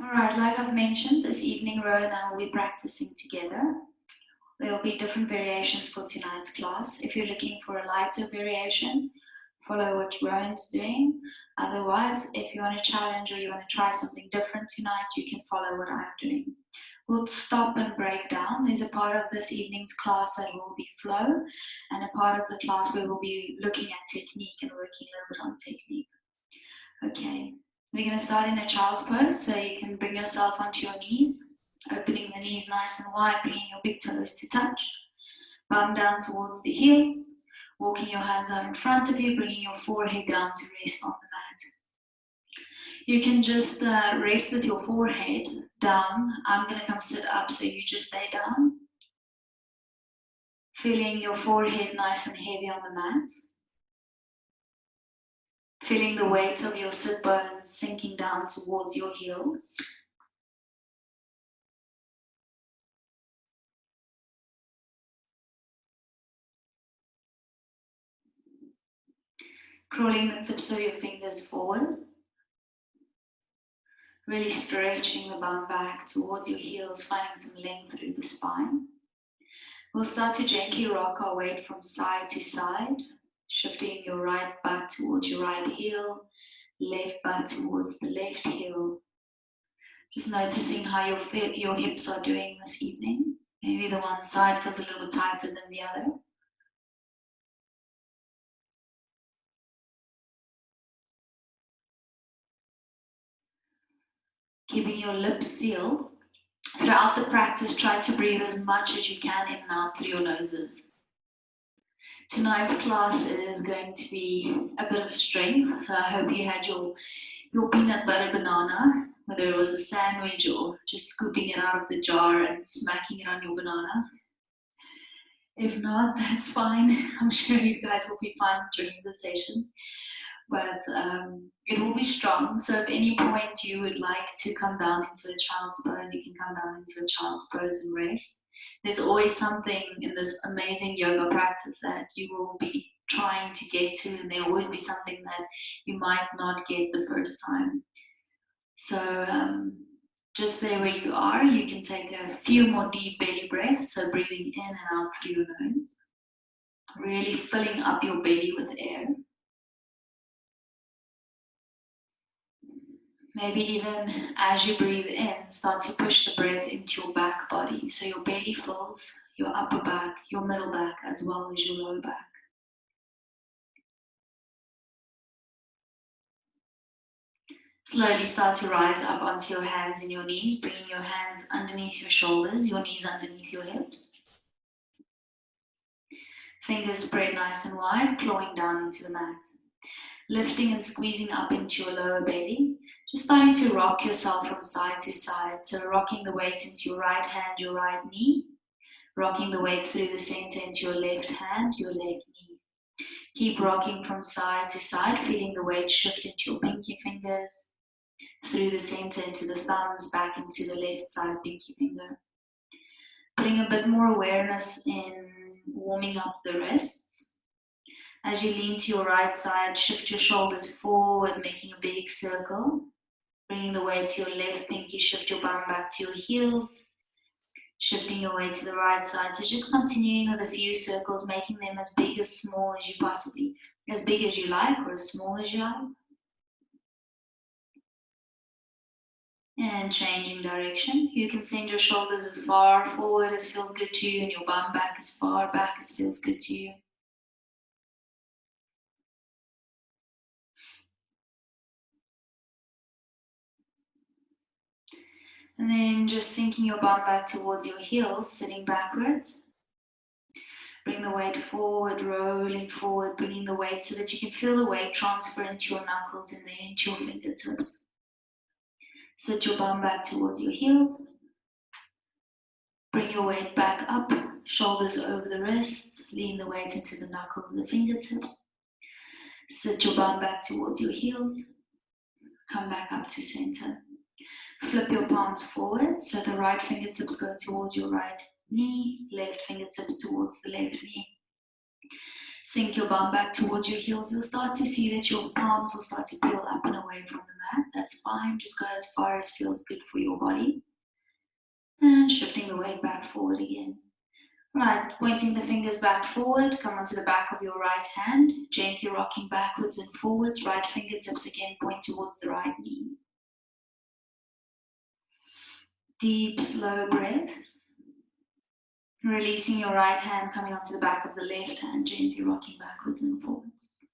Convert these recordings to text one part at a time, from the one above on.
Alright, like I've mentioned, this evening Ro and I will be practicing together. There will be different variations for tonight's class. If you're looking for a lighter variation, follow what Rowan's doing. Otherwise, if you want to challenge or you want to try something different tonight, you can follow what I'm doing. We'll stop and break down. There's a part of this evening's class that will be flow, and a part of the class where we'll be looking at technique and working a little bit on technique. Okay, we're going to start in a child's pose, so you can bring yourself onto your knees, opening the knees nice and wide, bringing your big toes to touch. Bum down towards the heels, walking your hands out in front of you, bringing your forehead down to rest on the mat. You can just rest with your forehead down. I'm going to come sit up, so you just stay down. Feeling your forehead nice and heavy on the mat. Feeling the weight of your sit bones sinking down towards your heels. Crawling the tips of your fingers forward. Really stretching the bum back towards your heels, finding some length through the spine. We'll start to gently rock our weight from side to side, shifting your right butt towards your right heel, left butt towards the left heel. Just noticing how your hips are doing this evening. Maybe the one side feels a little bit tighter than the other. Keeping your lips sealed. Throughout the practice, try to breathe as much as you can in and out through your noses. Tonight's class is going to be a bit of strength, so I hope you had your peanut butter banana, whether it was a sandwich or just scooping it out of the jar and smacking it on your banana. If not, that's fine. I'm sure you guys will be fine during the session. But it will be strong. So if any point you would like to come down into a child's pose, you can come down into a child's pose and rest. There's always something in this amazing yoga practice that you will be trying to get to, and there will always be something that you might not get the first time. So just there where you are, you can take a few more deep belly breaths, so breathing in and out through your nose, really filling up your belly with air. Maybe even as you breathe in, start to push the breath into your back body. So your belly fills your upper back, your middle back, as well as your lower back. Slowly start to rise up onto your hands and your knees, bringing your hands underneath your shoulders, your knees underneath your hips. Fingers spread nice and wide, clawing down into the mat. Lifting and squeezing up into your lower belly. Just starting to rock yourself from side to side. So rocking the weight into your right hand, your right knee. Rocking the weight through the center into your left hand, your left knee. Keep rocking from side to side, feeling the weight shift into your pinky fingers, through the center into the thumbs, back into the left side pinky finger. Putting a bit more awareness in warming up the wrists. As you lean to your right side, shift your shoulders forward, making a big circle. Bringing the weight to your left pinky, shift your bum back to your heels. Shifting your weight to the right side. So just continuing with a few circles, making them as big as small as you possibly, as big as you like or as small as you like. And changing direction. You can send your shoulders as far forward as feels good to you and your bum back as far back as feels good to you. And then just sinking your bum back towards your heels, sitting backwards. Bring the weight forward, rolling forward, bringing the weight so that you can feel the weight transfer into your knuckles and then into your fingertips. Sit your bum back towards your heels. Bring your weight back up, shoulders over the wrists. Lean the weight into the knuckles and the fingertips. Sit your bum back towards your heels. Come back up to center. Flip your palms forward so the right fingertips go towards your right knee, left fingertips towards the left knee. Sink your bum back towards your heels. You'll start to see that your palms will start to peel up and away from the mat. That's fine. Just go as far as feels good for your body. And shifting the weight back forward again. Right, pointing the fingers back forward, come onto the back of your right hand, gently rocking backwards and forwards, right fingertips again point towards the right knee. Deep, slow breaths. Releasing your right hand, coming onto the back of the left hand, gently rocking backwards and forwards.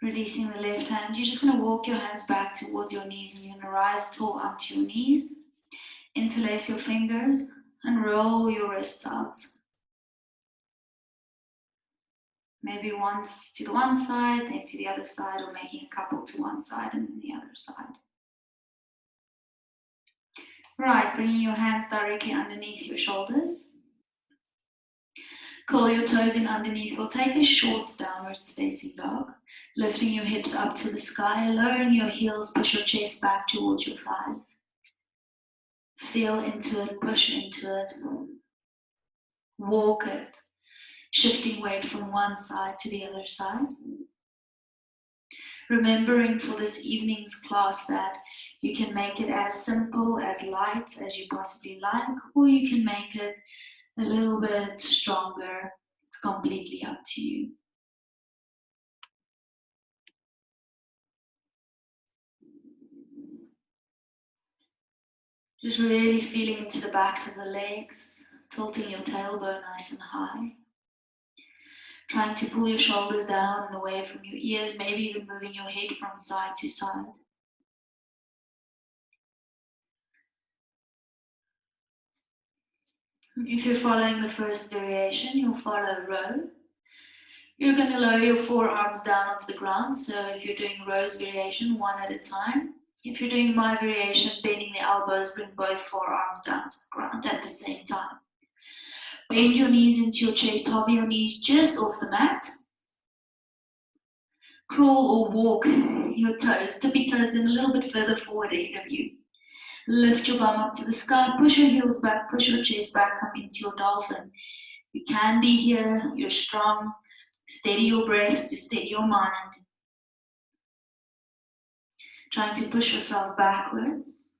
Releasing the left hand, you're just going to walk your hands back towards your knees and you're going to rise tall onto your knees. Interlace your fingers and roll your wrists out. Maybe once to the one side, then to the other side, or making a couple to one side and then the other side. Right, bringing your hands directly underneath your shoulders. Curl your toes in underneath. We'll take a short downwards facing dog. Lifting your hips up to the sky, lowering your heels, push your chest back towards your thighs. Feel into it, push into it. Walk it. Shifting weight from one side to the other side. Remembering for this evening's class that you can make it as simple, as light as you possibly like, or you can make it a little bit stronger. It's completely up to you. Just really feeling into the backs of the legs, tilting your tailbone nice and high. Trying to pull your shoulders down and away from your ears, maybe even moving your head from side to side. If you're following the first variation, you'll follow row. You're going to lower your forearms down onto the ground. So if you're doing Row's variation, one at a time. If you're doing my variation, bending the elbows, bring both forearms down to the ground at the same time. Bend your knees into your chest, hover your knees just off the mat. Crawl or walk your toes, tippy toes then a little bit further forward ahead of you. Lift your bum up to the sky, push your heels back, push your chest back, come into your dolphin. You can be here, you're strong. Steady your breath to steady your mind. Trying to push yourself backwards.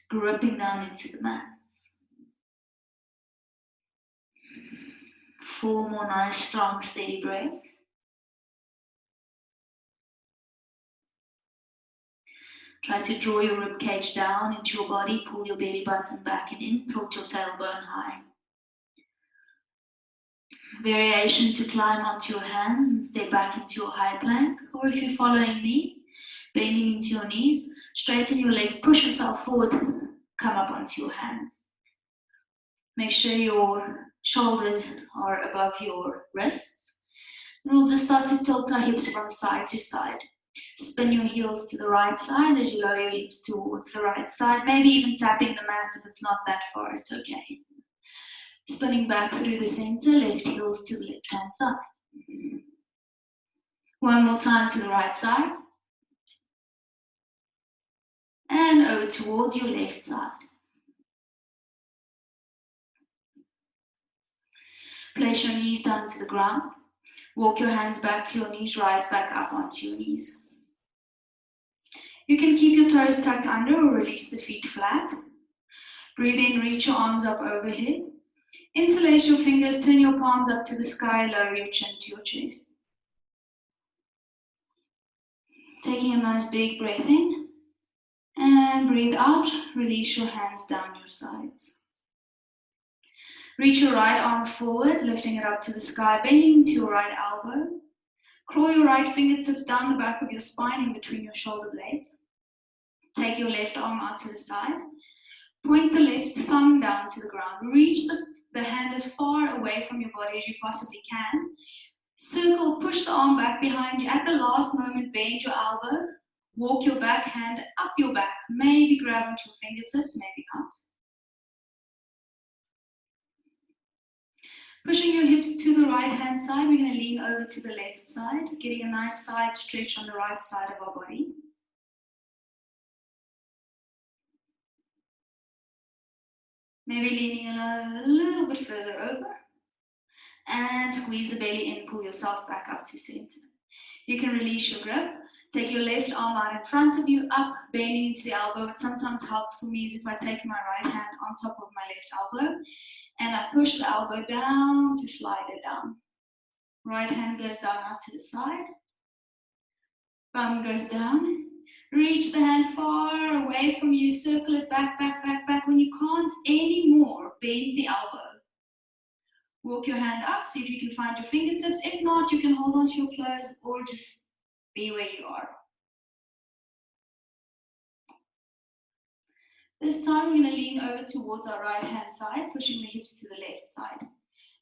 Gripping down into the mats. 4 more nice, strong, steady breaths. Try to draw your ribcage down into your body, pull your belly button back and in, tilt your tailbone high. Variation to climb onto your hands and step back into your high plank, or if you're following me, bending into your knees, straighten your legs, push yourself forward, come up onto your hands. Make sure your shoulders are above your wrists. And we'll just start to tilt our hips from side to side. Spin your heels to the right side as you lower your hips towards the right side, maybe even tapping the mat if it's not that far, it's okay. Spinning back through the center, left heels to the left-hand side. One more time to the right side. And over towards your left side. Place your knees down to the ground. Walk your hands back to your knees, rise back up onto your knees. You can keep your toes tucked under or release the feet flat. Breathe in, reach your arms up overhead. Interlace your fingers, turn your palms up to the sky, lower your chin to your chest. Taking a nice big breath in. And breathe out, release your hands down your sides. Reach your right arm forward, lifting it up to the sky, bending into your right elbow. Crawl your right fingertips down the back of your spine in between your shoulder blades. Take your left arm out to the side. Point the left thumb down to the ground. Reach the hand as far away from your body as you possibly can. Circle, push the arm back behind you. At the last moment, bend your elbow. Walk your back hand up your back. Maybe grab onto your fingertips, maybe not. Pushing your hips to the right hand side, we're going to lean over to the left side, getting a nice side stretch on the right side of our body. Maybe leaning a little bit further over. And squeeze the belly in, pull yourself back up to center. You can release your grip. Take your left arm out in front of you, up, bending into the elbow. What sometimes helps for me is if I take my right hand on top of my left elbow, and I push the elbow down to slide it down. Right hand goes down out to the side. Bum goes down. Reach the hand far away from you, circle it back, back, back, back. When you can't anymore, bend the elbow. Walk your hand up, see if you can find your fingertips. If not, you can hold on to your clothes or just be where you are. This time, we're going to lean over towards our right hand side, pushing the hips to the left side.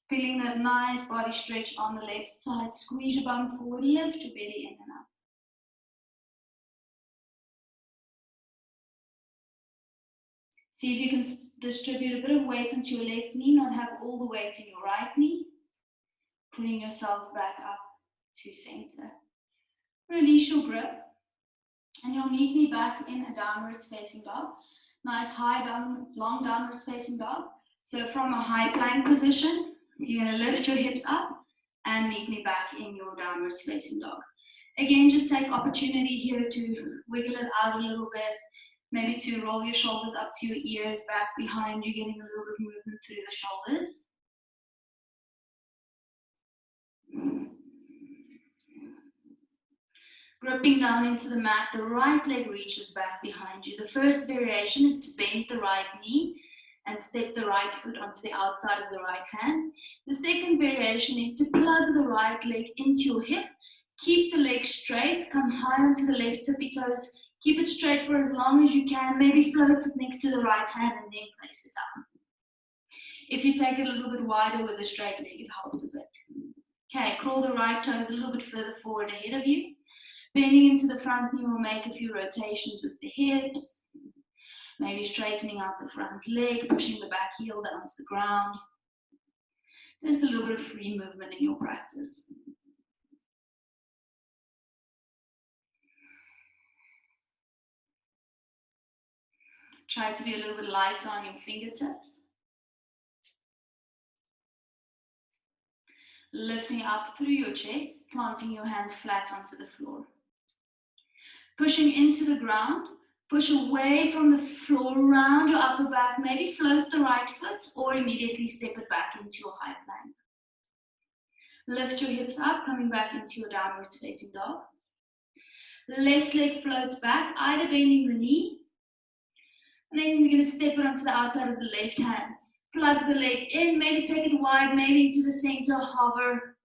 Feeling that nice body stretch on the left side. Squeeze your bum forward, lift your belly in and up. See if you can distribute a bit of weight into your left knee, not have all the weight in your right knee. Pulling yourself back up to center. Release your grip, and you'll meet me back in a downwards facing dog. Nice high down, long downwards facing dog. So from a high plank position, you're going to lift your hips up and meet me back in your downwards facing dog. Again, just take opportunity here to wiggle it out a little bit. Maybe to roll your shoulders up to your ears, back behind you, getting a little bit of movement through the shoulders. Gripping down into the mat, the right leg reaches back behind you. The first variation is to bend the right knee and step the right foot onto the outside of the right hand. The second variation is to plug the right leg into your hip. Keep the leg straight, come high onto the left tippy toes. Keep it straight for as long as you can. Maybe float it next to the right hand and then place it down. If you take it a little bit wider with a straight leg, it helps a bit. Okay, crawl the right toes a little bit further forward ahead of you. Bending into the front knee, we'll make a few rotations with the hips. Maybe straightening out the front leg, pushing the back heel down to the ground. Just a little bit of free movement in your practice. Try to be a little bit lighter on your fingertips. Lifting up through your chest, planting your hands flat onto the floor. Pushing into the ground, push away from the floor, round your upper back, maybe float the right foot or immediately step it back into your high plank. Lift your hips up, coming back into your downwards facing dog. The left leg floats back, either bending the knee, and then we're going to step it onto the outside of the left hand. Plug the leg in, maybe take it wide, maybe into the center, hover,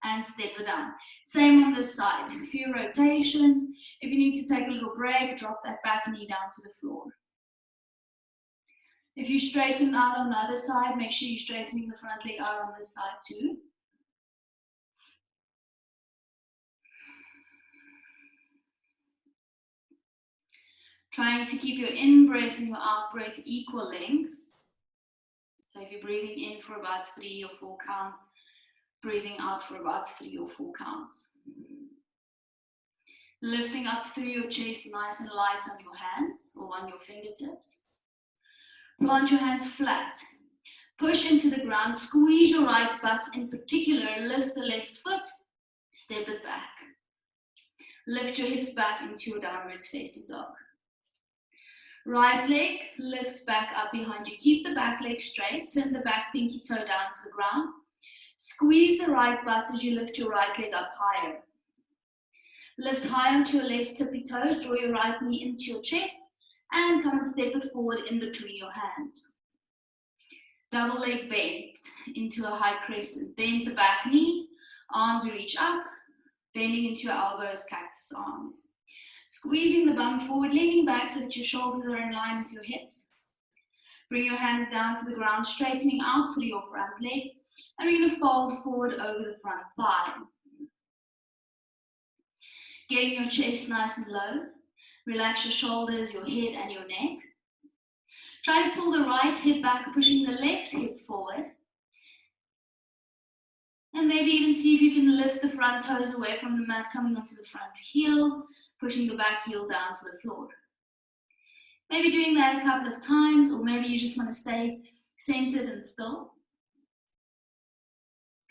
and step it down. Same on this side, a few rotations. If you need to take a little break, drop that back knee down to the floor. If you straighten out on the other side, make sure you're straightening the front leg out on this side too. Trying to keep your in-breath and your out-breath equal lengths. So if you're breathing in for about 3 or 4 counts, breathing out for about 3 or 4 counts. Lifting up through your chest nice and light on your hands or on your fingertips. Plant your hands flat. Push into the ground, squeeze your right butt in particular, lift the left foot, step it back. Lift your hips back into your downwards facing dog. Right leg lifts back up behind you. Keep the back leg straight, turn the back pinky toe down to the ground. Squeeze the right butt as you lift your right leg up higher. Lift high onto your left tippy toes, draw your right knee into your chest, and come and step it forward in between your hands. Double leg bend into a high crescent. Bend the back knee, arms reach up, bending into your elbows, cactus arms. Squeezing the bum forward, leaning back so that your shoulders are in line with your hips. Bring your hands down to the ground, straightening out through your front leg, and we're going to fold forward over the front thigh. Getting your chest nice and low. Relax your shoulders, your head, and your neck. Try to pull the right hip back, pushing the left hip forward. And maybe even see if you can lift the front toes away from the mat, coming onto the front heel, pushing the back heel down to the floor. Maybe doing that a couple of times, or maybe you just want to stay centered and still.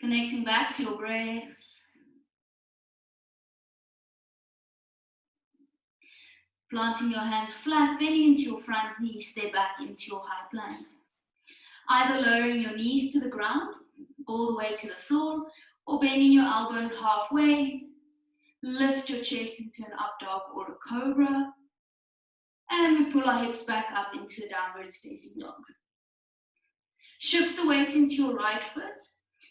Connecting back to your breaths. Planting your hands flat, bending into your front knee, step back into your high plank. Either lowering your knees to the ground, all the way to the floor, or bending your elbows halfway. Lift your chest into an up dog or a cobra. And we pull our hips back up into a downwards facing dog. Shift the weight into your right foot.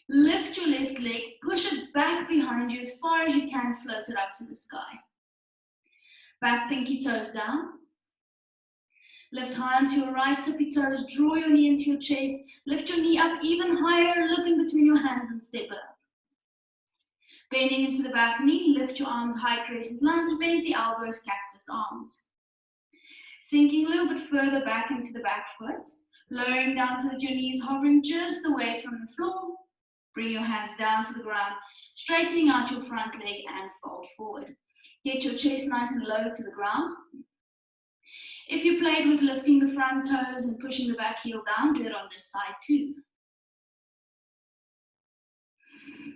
Lift your left leg, push it back behind you as far as you can, float it up to the sky. Back pinky toes down. Lift high onto your right tippy toes, draw your knee into your chest, lift your knee up even higher, look in between your hands and step it up. Bending into the back knee, lift your arms high crescent lunge, bend the elbows, cactus arms. Sinking a little bit further back into the back foot, lowering down so that your knee is hovering just away from the floor. Bring your hands down to the ground, straightening out your front leg and fold forward. Get your chest nice and low to the ground. If you played with lifting the front toes and pushing the back heel down, do it on this side too.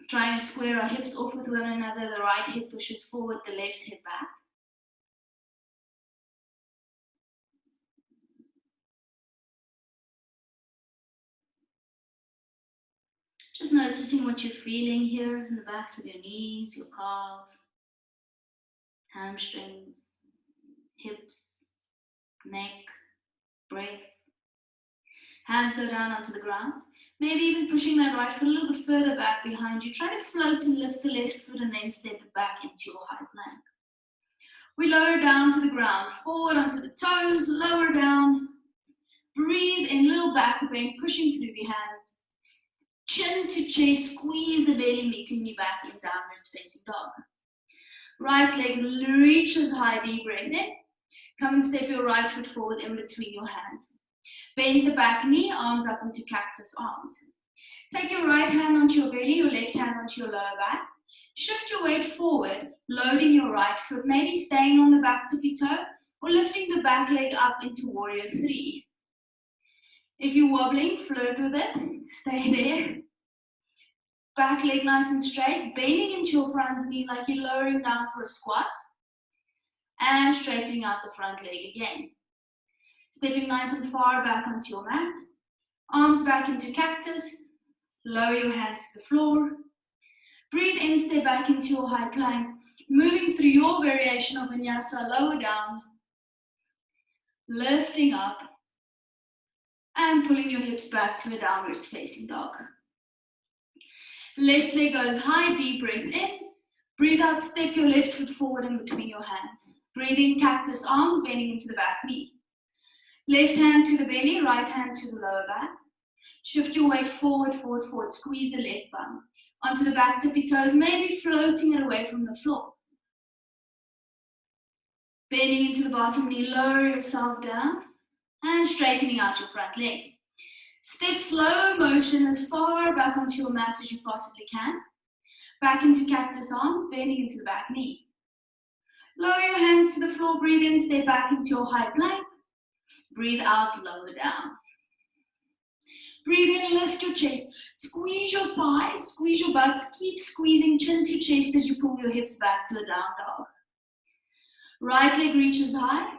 Trying to square our hips off with one another, the right hip pushes forward, the left hip back. Just noticing what you're feeling here in the backs of your knees, your calves, hamstrings, hips, neck, breath. Hands go down onto the ground. Maybe even pushing that right foot a little bit further back behind you. Try to float and lift the left foot and then step it back into your high plank. We lower down to the ground, forward onto the toes, lower down. Breathe in, little back bend, pushing through the hands. Chin to chest, squeeze the belly, meeting me back in downwards facing dog. Right leg reaches high, deep breath in. Come and step your right foot forward in between your hands. Bend the back knee, arms up into cactus arms. Take your right hand onto your belly, your left hand onto your lower back. Shift your weight forward, loading your right foot, maybe staying on the back tippy toe, or lifting the back leg up into warrior 3. If you're wobbling, flirt with it, stay there. Back leg nice and straight, bending into your front knee like you're lowering down for a squat, and straightening out the front leg again. Stepping nice and far back onto your mat, arms back into cactus, lower your hands to the floor. Breathe in, step back into your high plank, moving through your variation of vinyasa, lower down, lifting up, and pulling your hips back to a downwards facing dog. Left leg goes high, deep breath in. Breathe out, step your left foot forward in between your hands. Breathe in, cactus arms, bending into the back knee. Left hand to the belly, right hand to the lower back. Shift your weight forward, forward, forward. Squeeze the left bum onto the back tippy toes, maybe floating it away from the floor. Bending into the bottom knee, lower yourself down and straightening out your front leg. Step slow motion as far back onto your mat as you possibly can. Back into cactus arms, bending into the back knee. Lower your hands to the floor, breathe in, step back into your high plank. Breathe out, lower down. Breathe in, lift your chest, squeeze your thighs, squeeze your butts, keep squeezing chin to chest as you pull your hips back to a down dog. Right leg reaches high.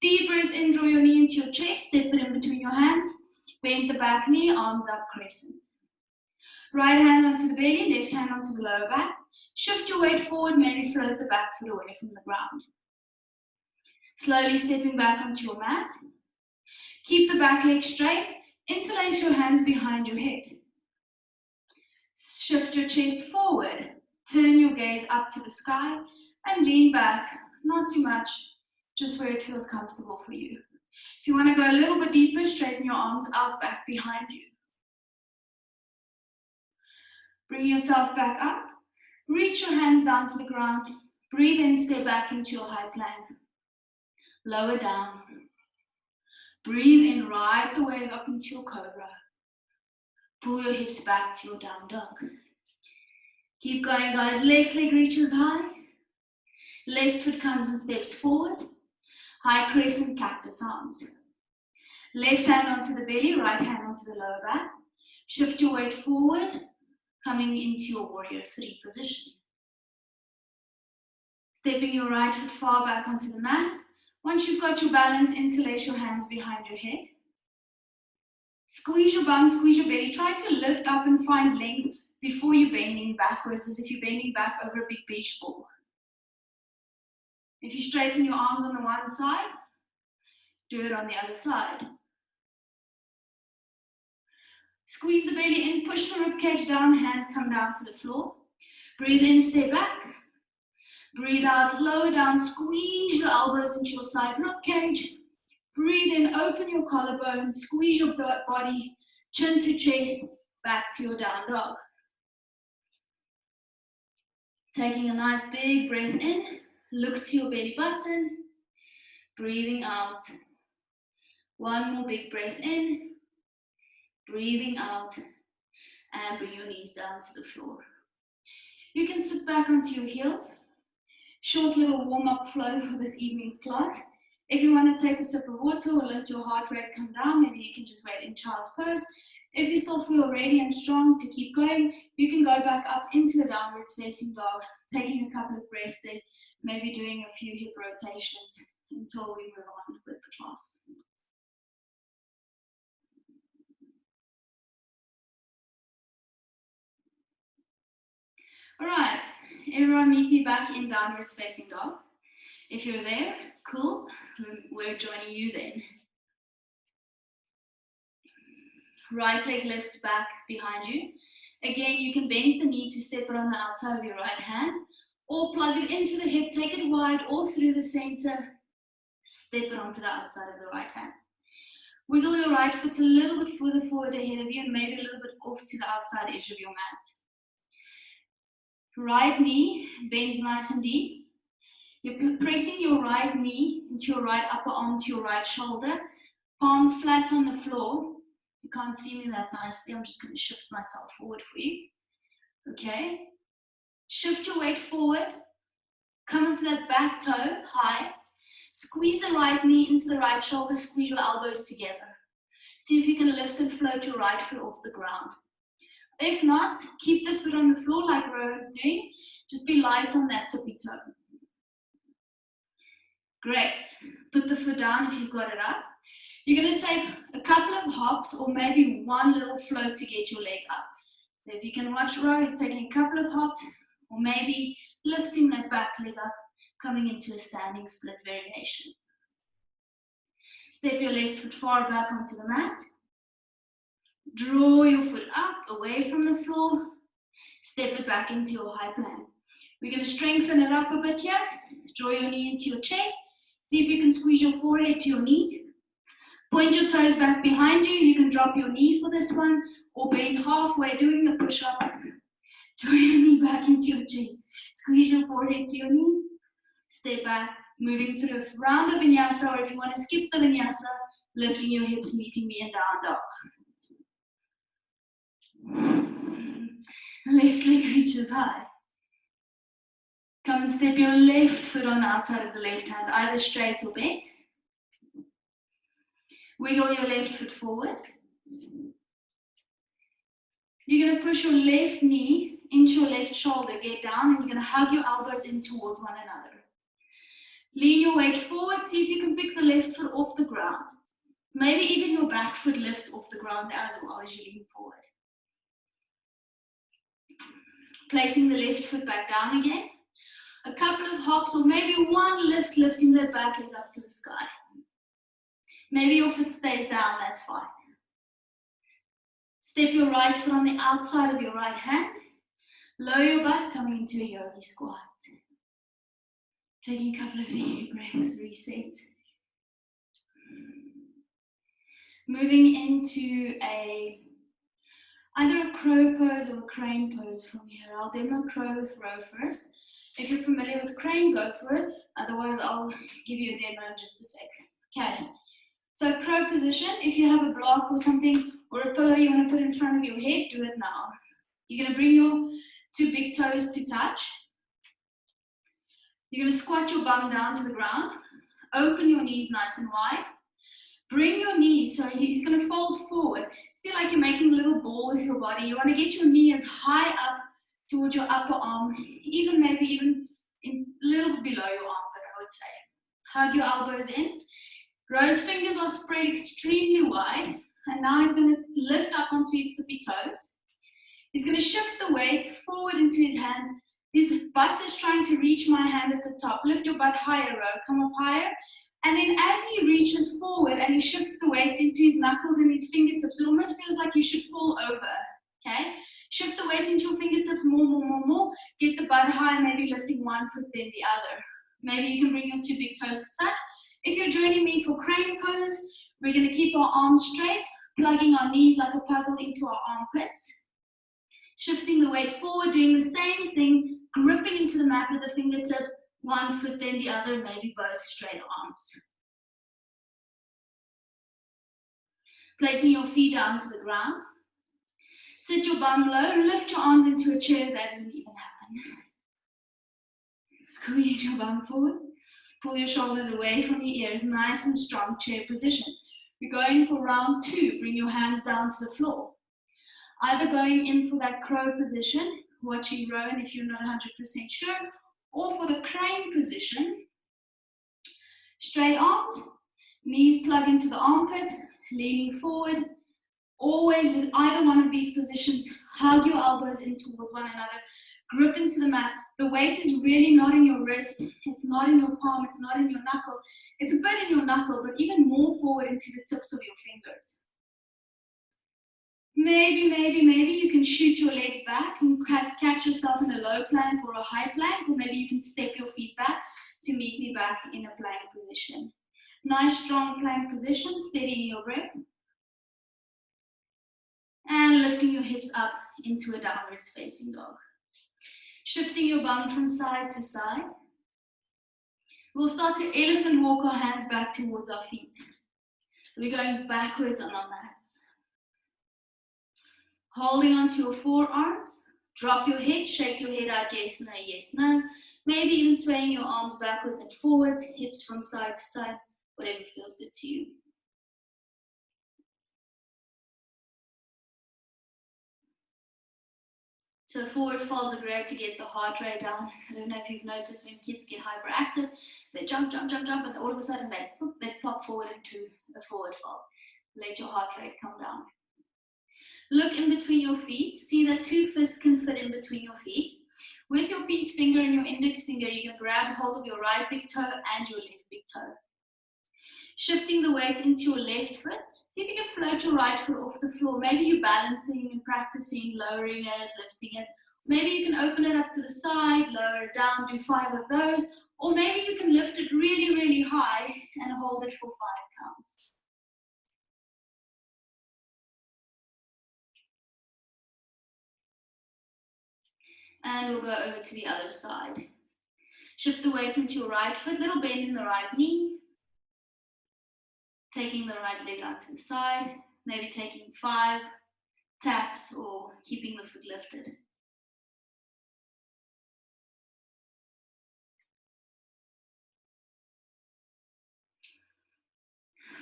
Deep breath in, draw your knee into your chest, step it in between your hands, bend the back knee, arms up, crescent. Right hand onto the belly, left hand onto the lower back. Shift your weight forward, maybe float the back foot away from the ground. Slowly stepping back onto your mat. Keep the back leg straight, interlace your hands behind your head. Shift your chest forward, turn your gaze up to the sky and lean back, not too much, just where it feels comfortable for you. If you want to go a little bit deeper, straighten your arms out back behind you. Bring yourself back up, reach your hands down to the ground, breathe in, step back into your high plank. Lower down. Breathe in, ride the wave up into your cobra. Pull your hips back to your down dog. Keep going, guys. Left leg reaches high. Left foot comes and steps forward. High crescent cactus arms. Left hand onto the belly, right hand onto the lower back. Shift your weight forward, coming into your warrior 3 position. Stepping your right foot far back onto the mat. Once you've got your balance, interlace your hands behind your head. Squeeze your bum, squeeze your belly. Try to lift up and find length before you're bending backwards, as if you're bending back over a big beach ball. If you straighten your arms on the one side, do it on the other side. Squeeze the belly in, push the ribcage down, hands come down to the floor. Breathe in, stay back. Breathe out, lower down, squeeze your elbows into your side ribcage. Breathe in, open your collarbone, squeeze your body, chin to chest, back to your down dog. Taking a nice big breath in, look to your belly button, breathing out. One more big breath in, breathing out, and bring your knees down to the floor. You can sit back onto your heels. Short little warm-up flow for this evening's class. If you want to take a sip of water or let your heart rate come down, maybe you can just wait in child's pose. If you still feel ready and strong to keep going, you can go back up into a downwards facing dog, taking a couple of breaths in, maybe doing a few hip rotations until we move on with the class. All right, everyone meet me back in downwards facing dog. If you're there, cool, we're joining you then. Right leg lifts back behind you. Again, you can bend the knee to step it on the outside of your right hand, or plug it into the hip, take it wide or through the center, step it onto the outside of the right hand. Wiggle your right foot a little bit further forward ahead of you and maybe a little bit off to the outside edge of your mat. Right knee bends nice and deep. You're pressing your right knee into your right upper arm to your right shoulder, palms flat on the floor. You can't see me that nicely. I'm just going to shift myself forward for you. Okay. Shift your weight forward. Come into that back toe high. Squeeze the right knee into the right shoulder. Squeeze your elbows together. See if you can lift and float your right foot off the ground. If not, keep the foot on the floor like Rowan's doing. Just be light on that tippy toe. Great. Put the foot down if you've got it up. You're going to take a couple of hops or maybe one little float to get your leg up. So if you can watch Ro, he's taking a couple of hops or maybe lifting that back leg up, coming into a standing split variation. Step your left foot far back onto the mat. Draw your foot up, away from the floor. Step it back into your high plank. We're going to strengthen it up a bit here. Draw your knee into your chest. See if you can squeeze your forehead to your knee. Point your toes back behind you. You can drop your knee for this one or bend halfway doing the push-up. Draw your knee back into your chest. Squeeze your forehead to your knee. Stay back, moving through a round of vinyasa, or if you want to skip the vinyasa, lifting your hips, meeting me in down dog. Left leg reaches high. Come and step your left foot on the outside of the left hand, either straight or bent. Wiggle your left foot forward. You're going to push your left knee into your left shoulder, get down, and you're going to hug your elbows in towards one another. Lean your weight forward, see if you can pick the left foot off the ground. Maybe even your back foot lifts off the ground as well as you lean forward. Placing the left foot back down again. A couple of hops or maybe one lift, lifting the back leg up to the sky. Maybe your foot stays down, that's fine. Step your right foot on the outside of your right hand. Lower your back, coming into a yogi squat. Taking a couple of deep breaths, reset. Moving into either a crow pose or a crane pose from here. I'll demo crow with Ro first. If you're familiar with crane, go for it. Otherwise, I'll give you a demo in just a sec. Okay. So crow position, if you have a block or something, or a pillow you want to put in front of your head, do it now. You're going to bring your two big toes to touch. You're going to squat your bum down to the ground. Open your knees nice and wide. Bring your knees, so he's going to fold forward. See, like you're making a little ball with your body. You want to get your knee as high up towards your upper arm, maybe even a little below your armpit, I would say. Hug your elbows in. Rose fingers are spread extremely wide. And now he's going to lift up onto his tippy toes. He's going to shift the weight forward into his hands. His butt is trying to reach my hand at the top. Lift your butt higher, Ro. Come up higher. And then as he reaches forward and he shifts the weight into his knuckles and his fingertips, it almost feels like you should fall over, okay? Shift the weight into your fingertips more. Get the butt high, maybe lifting one foot then the other. Maybe you can bring your two big toes to touch. If you're joining me for crane pose, we're going to keep our arms straight, plugging our knees like a puzzle into our armpits. Shifting the weight forward, doing the same thing, gripping into the mat with the fingertips, one foot then the other, maybe both straight arms. Placing your feet down to the ground. Sit your bum low, lift your arms into a chair. That didn't even happen. Squeeze your bum forward. Pull your shoulders away from your ears, nice and strong chair position. We're going for round 2. Bring your hands down to the floor. Either going in for that crow position, watching Rowan if you're not 100% sure, or for the crane position. Straight arms, knees plug into the armpit, leaning forward. Always with either one of these positions, hug your elbows in towards one another, grip into the mat. The weight is really not in your wrist, it's not in your palm, it's not in your knuckle. It's a bit in your knuckle, but even more forward into the tips of your fingers. Maybe you can shoot your legs back and catch yourself in a low plank or a high plank, or maybe you can step your feet back to meet me back in a plank position. Nice strong plank position, steadying your breath. And lifting your hips up into a downwards facing dog. Shifting your bum from side to side. We'll start to elephant walk our hands back towards our feet. So we're going backwards on our mats. Holding onto your forearms, drop your head, shake your head out, yes, no. Maybe even swaying your arms backwards and forwards, hips from side to side, whatever feels good to you. So forward folds are great to get the heart rate down. I don't know if you've noticed when kids get hyperactive, they jump, and all of a sudden they pop forward into a forward fold. Let your heart rate come down. Look in between your feet. See that 2 fists can fit in between your feet. With your peace finger and your index finger, you're going to grab hold of your right big toe and your left big toe. Shifting the weight into your left foot. See if you can float your right foot off the floor. Maybe you're balancing and practicing, lowering it, lifting it. Maybe you can open it up to the side, lower it down, do 5 of those. Or maybe you can lift it really, really high and hold it for 5 counts. And we'll go over to the other side. Shift the weight into your right foot, little bend in the right knee. Taking the right leg out to the side, maybe taking 5 taps or keeping the foot lifted.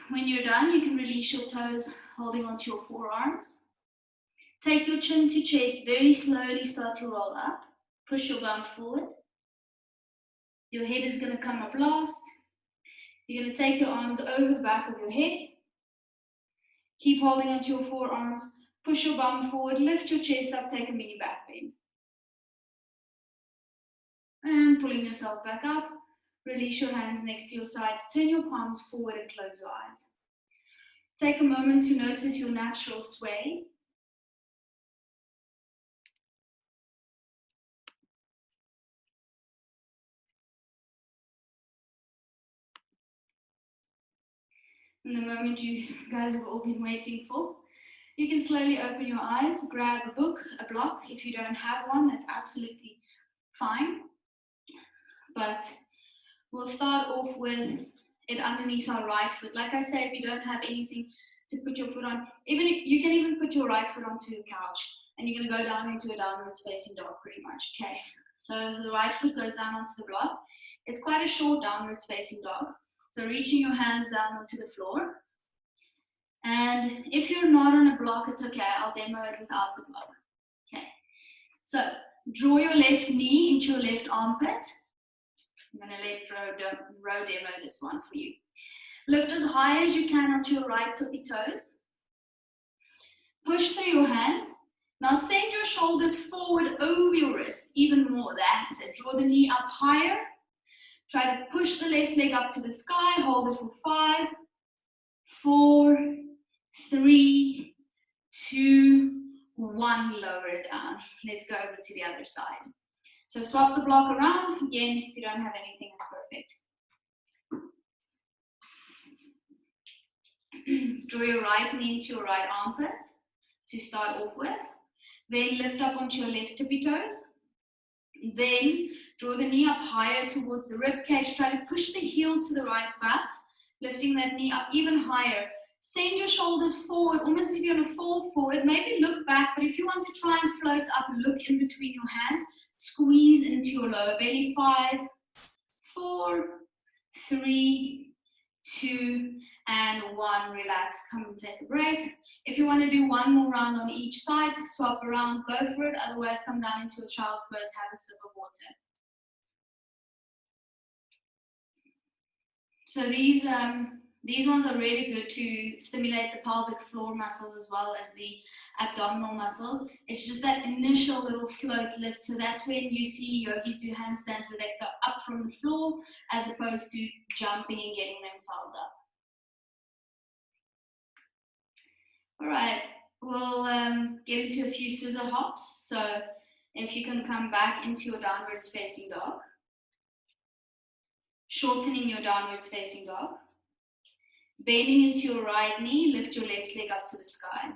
When you're done, you can release your toes, holding onto your forearms. Take your chin to chest, very slowly start to roll up. Push your bum forward. Your head is going to come up last. You're going to take your arms over the back of your head. Keep holding onto your forearms. Push your bum forward, lift your chest up, take a mini back bend. And pulling yourself back up. Release your hands next to your sides. Turn your palms forward and close your eyes. Take a moment to notice your natural sway. And the moment you guys have all been waiting for, you can slowly open your eyes, grab a book, a block. If you don't have one, that's absolutely fine. But we'll start off with it underneath our right foot. Like I say, if you don't have anything to put your foot on, you can even put your right foot onto the couch and you're going to go down into a downward facing dog pretty much. Okay, so the right foot goes down onto the block. It's quite a short downward facing dog. So reaching your hands down onto the floor. And if you're not on a block, it's okay. I'll demo it without the block. Okay. So draw your left knee into your left armpit. I'm going to let row demo this one for you. Lift as high as you can onto your right tippy toes. Push through your hands. Now send your shoulders forward over your wrists, even more. That's it. Draw the knee up higher. Try to push the left leg up to the sky. Hold it for 5, 4, 3, 2, 1. Lower it down. Let's go over to the other side. So swap the block around. Again, if you don't have anything, it's perfect. Draw your right knee into your right armpit to start off with. Then lift up onto your left tippy toes. Then draw the knee up higher towards the rib cage. Try to push the heel to the right butt, lifting that knee up even higher. Send your shoulders forward, almost as if you're going to fall forward. Maybe look back, but if you want to try and float up, look in between your hands. Squeeze into your lower belly. 5, 4, 3, 2, and 1. Relax, come and take a break. If you want to do one more round on each side, swap around, go for it. Otherwise, come down into a child's pose, have a sip of water. So these ones are really good to stimulate the pelvic floor muscles as well as the abdominal muscles. It's just that initial little float lift. So that's when you see yogis do handstands where they go up from the floor as opposed to jumping and getting themselves up. All right, we'll get into a few scissor hops. So if you can come back into your downwards facing dog. Shortening your downwards facing dog. Bending into your right knee, lift your left leg up to the sky.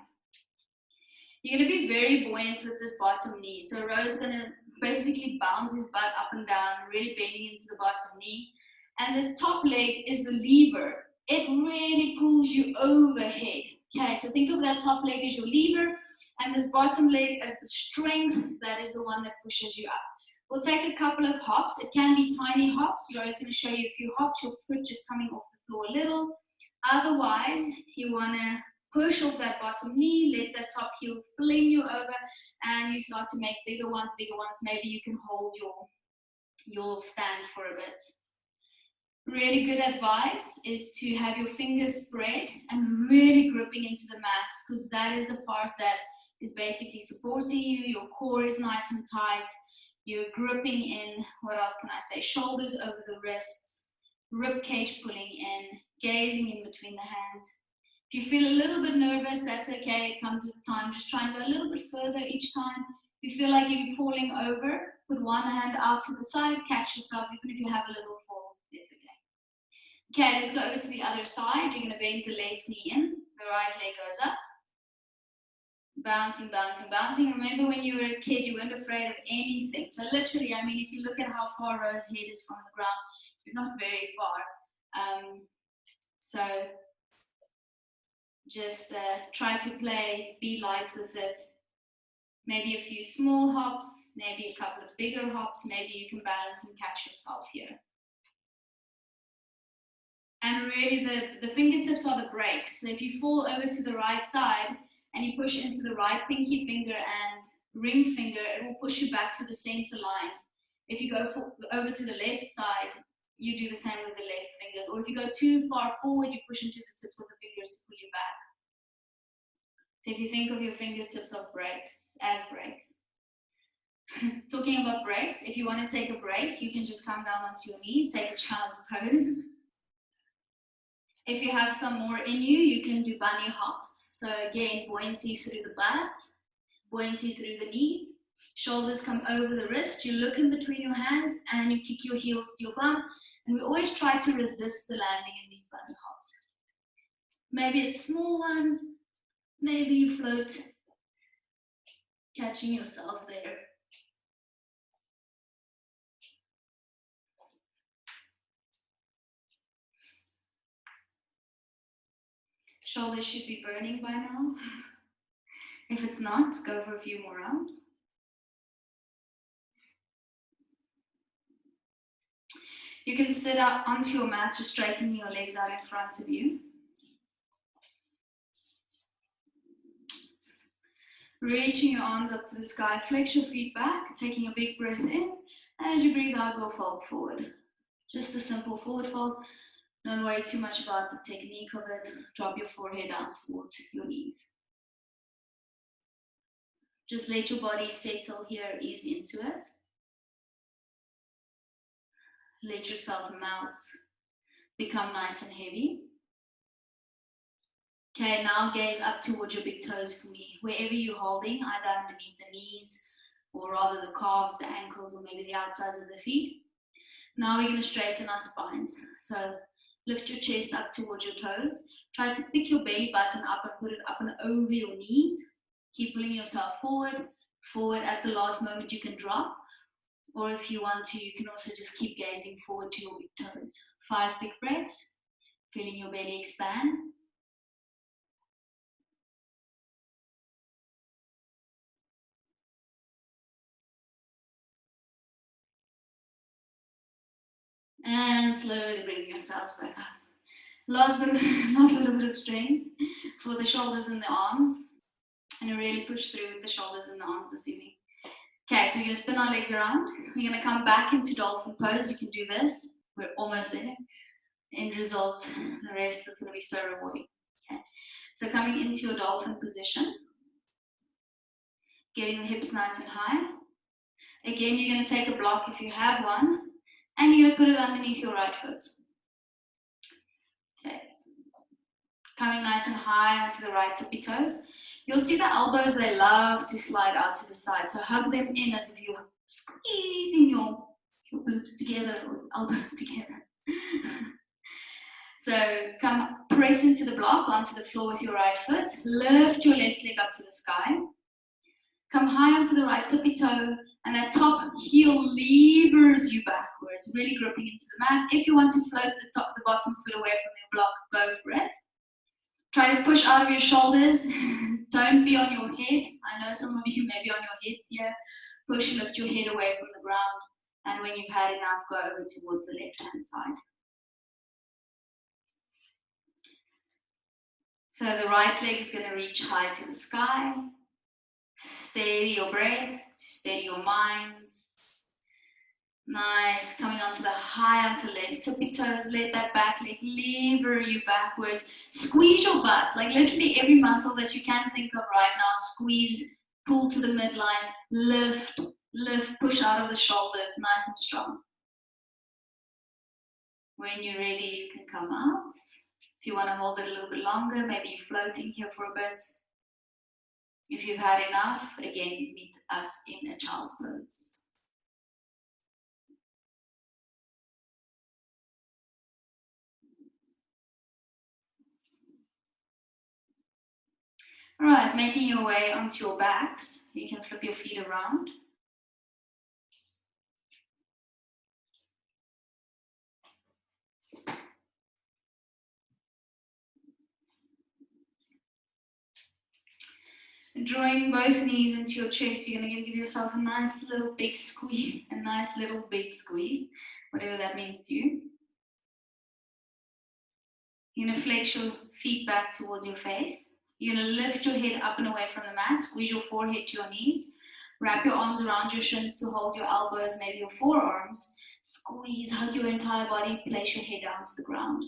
You're going to be very buoyant with this bottom knee. So Ro's going to basically bounce his butt up and down, really bending into the bottom knee. And this top leg is the lever. It really pulls you overhead. Okay, so think of that top leg as your lever, and this bottom leg as the strength that is the one that pushes you up. We'll take a couple of hops. It can be tiny hops. Ro's going to show you a few hops. Your foot just coming off the floor a little. Otherwise, you want to push off that bottom knee, let that top heel fling you over, and you start to make bigger ones, bigger ones. Maybe you can hold your stand for a bit. Really good advice is to have your fingers spread and really gripping into the mat, because that is the part that is basically supporting you. Your core is nice and tight. You're gripping in, what else can I say? Shoulders over the wrists, rib cage pulling in, gazing in between the hands. If you feel a little bit nervous, that's okay. It comes with time. Just try and go a little bit further each time. If you feel like you're falling over, put one hand out to the side, catch yourself, even if you have a little fall, it's okay. Okay, let's go over to the other side. You're going to bend the left knee in, the right leg goes up. Bouncing, bouncing, bouncing. Remember when you were a kid, you weren't afraid of anything. So literally, I mean, if you look at how far Ro's head is from the ground, you're not very far. So just try to play, be light with it. Maybe a few small hops, maybe a couple of bigger hops. Maybe you can balance and catch yourself here. And really, the fingertips are the brakes. So if you fall over to the right side and you push into the right pinky finger and ring finger, it will push you back to the center line. If you go over to the left side, you do the same with the left fingers. Or if you go too far forward, you push into the tips of the fingers to pull you back. So if you think of your fingertips of brakes, as brakes. Talking about brakes, if you want to take a break, you can just come down onto your knees, take a child's pose. If you have some more in you, you can do bunny hops. So again, buoyancy through the butt, buoyancy through the knees, shoulders come over the wrist, you look in between your hands and you kick your heels to your bum. And we always try to resist the landing in these bunny hops. Maybe it's small ones, maybe you float, catching yourself there. Shoulders should be burning by now. If it's not, go for a few more rounds. You can sit up onto your mat, just straightening your legs out in front of you. Reaching your arms up to the sky, flex your feet back, taking a big breath in. As you breathe out, we'll fold forward. Just a simple forward fold. Don't worry too much about the technique of it. Drop your forehead down towards your knees. Just let your body settle here, ease into it. Let yourself melt, become nice and heavy. Okay, now gaze up towards your big toes for me. Wherever you're holding, either underneath the knees, or rather the calves, the ankles, or maybe the outsides of the feet. Now we're going to straighten our spines. So lift your chest up towards your toes. Try to pick your belly button up and put it up and over your knees. Keep pulling yourself forward. Forward at the last moment you can drop. Or if you want to, you can also just keep gazing forward to your big toes. 5 big breaths. Feeling your belly expand. And slowly bring yourselves back up. Last little bit of strength for the shoulders and the arms. And really push through with the shoulders and the arms this evening. Okay, so we're going to spin our legs around. We're going to come back into dolphin pose. You can do this. We're almost there. End result, the rest is going to be so rewarding. Okay, so coming into your dolphin position. Getting the hips nice and high. Again, you're going to take a block if you have one. And you're going to put it underneath your right foot. Okay. Coming nice and high onto the right tippy toes. You'll see the elbows, they love to slide out to the side. So hug them in as if you're squeezing your boobs together or elbows together. So come press into the block onto the floor with your right foot. Lift your left leg up to the sky. Come high onto the right tippy toe. And that top heel levers you backwards, really gripping into the mat. If you want to float the bottom foot away from your block, go for it. Try to push out of your shoulders. Don't be on your head. I know some of you may be on your heads here. Push, lift your head away from the ground. And when you've had enough, go over towards the left-hand side. So the right leg is going to reach high to the sky. Steady your breath, steady your minds. Nice, coming onto the high onto left, tippy toes, let that back leg lever you backwards. Squeeze your butt, like literally every muscle that you can think of right now. Squeeze, pull to the midline, lift, lift, push out of the shoulders, nice and strong. When you're ready, you can come out. If you want to hold it a little bit longer, maybe you're floating here for a bit. If you've had enough, again, meet us in a child's pose. All right, making your way onto your backs. You can flip your feet around. Drawing both knees into your chest, you're going to give yourself a nice little big squeeze, a nice little big squeeze, whatever that means to you. You're going to flex your feet back towards your face. You're going to lift your head up and away from the mat, squeeze your forehead to your knees, wrap your arms around your shins to hold your elbows, maybe your forearms, squeeze, hug your entire body, place your head down to the ground.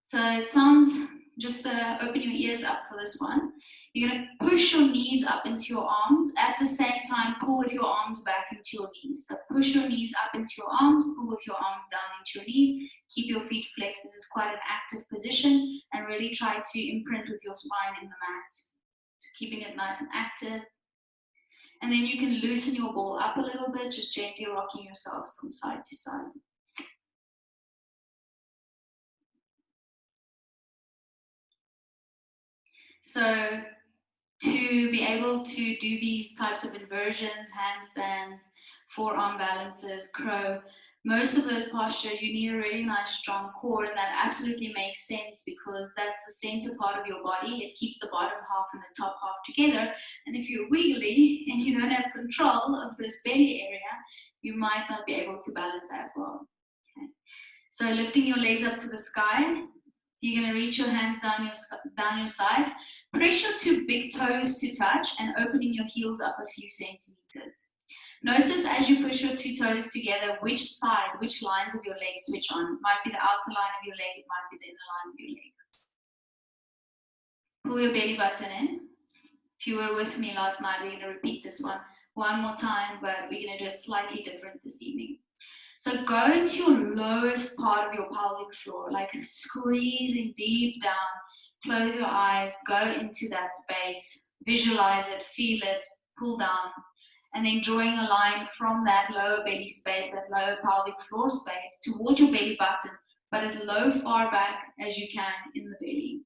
So it sounds, just open your ears up for this one. You're going to push your knees up into your arms. At the same time, pull with your arms back into your knees. So push your knees up into your arms, pull with your arms down into your knees. Keep your feet flexed. This is quite an active position. And really try to imprint with your spine in the mat. So keeping it nice and active. And then you can loosen your ball up a little bit, just gently rocking yourselves from side to side. So to be able to do these types of inversions, handstands, forearm balances, crow, most of those postures, you need a really nice strong core, and that absolutely makes sense because that's the center part of your body. It keeps the bottom half and the top half together. And if you're wiggly and you don't have control of this belly area, you might not be able to balance as well. Okay. So lifting your legs up to the sky. You're going to reach your hands down your side. Press your two big toes to touch and opening your heels up a few centimeters. Notice as you push your two toes together, which side, which lines of your leg switch on. It might be the outer line of your leg, it might be the inner line of your leg. Pull your belly button in. If you were with me last night, we're going to repeat this one more time, but we're going to do it slightly different this evening. So go into your lowest part of your pelvic floor, like squeezing deep down. Close your eyes, go into that space, visualize it, feel it, pull down, and then drawing a line from that lower belly space, that lower pelvic floor space, towards your belly button, but as low far back as you can in the belly.